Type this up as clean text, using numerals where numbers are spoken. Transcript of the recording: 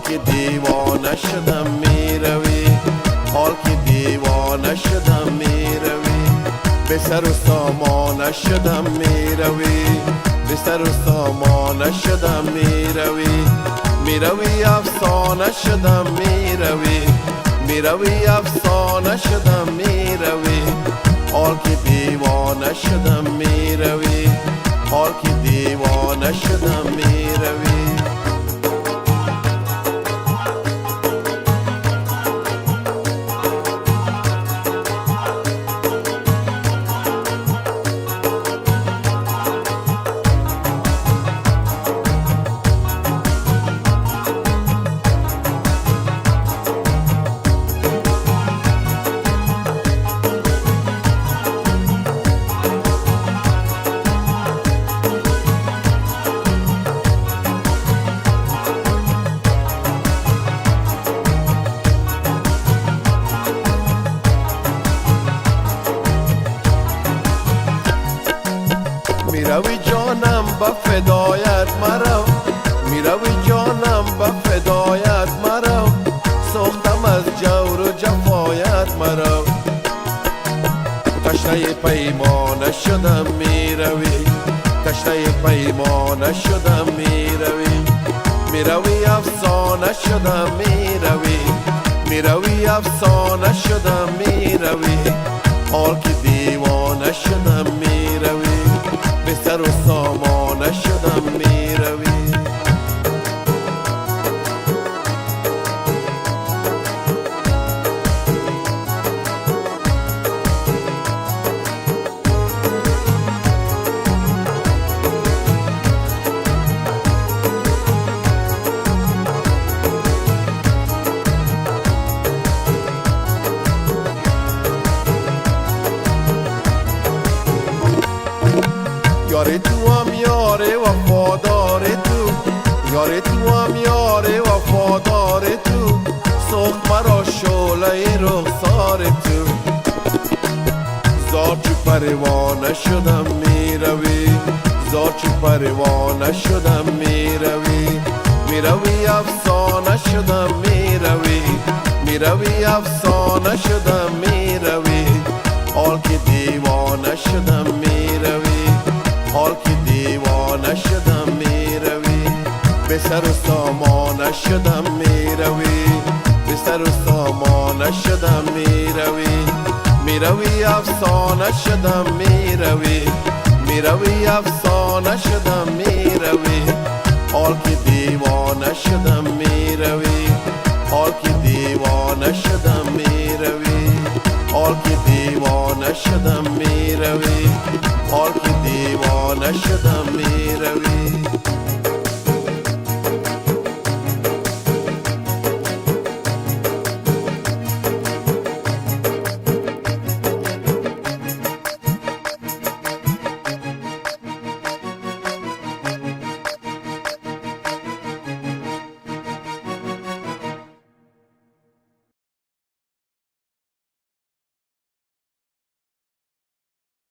که دیوانه شدم میروی، حال که دیوانه شدم میروی، به سر و سامانه شدم میروی، به سر و سامانه شدم میروی، میروی افسانه شدم میروی، میروی افسانه شدم میروی، حال که دیوانه شدم میروی، حال که دیوانه شدم میروی. میروی جانم با فدایت مرو، میروی جانم با فدایت مرو، سوختم از جور و جفایت مرو، تشنه پیمانه شدم میروی، تشنه پیمانه شدم میروی، میروی افسانه شدم میروی، میروی افسانه شدم میروی، حال که دیوانه شدم میروی، به سر و سامانه شدم میروی. یار تو هم یار وفادار تو، یار تو هم یار وفادار تو، سوخت مرا شعله رخسار تو، زار چو پروانه شدم میروی، زار چو پروانه شدم میروی، میروی افسانه شدم میروی، میروی افسانه شدم میروی، حال که دیوانه شدم میروی، حال که دیوانه شدم میروی، به سر و سامانه شدم میروی، به سر و سامانه شدم میروی، میروی افسانه شدم میروی، میروی افسانه شدم میروی، حال که دیوانه شدم میروی، حال که دیوانه شدم میروی، حال که دیوانه شدم میروی، حال که دیوانه شدم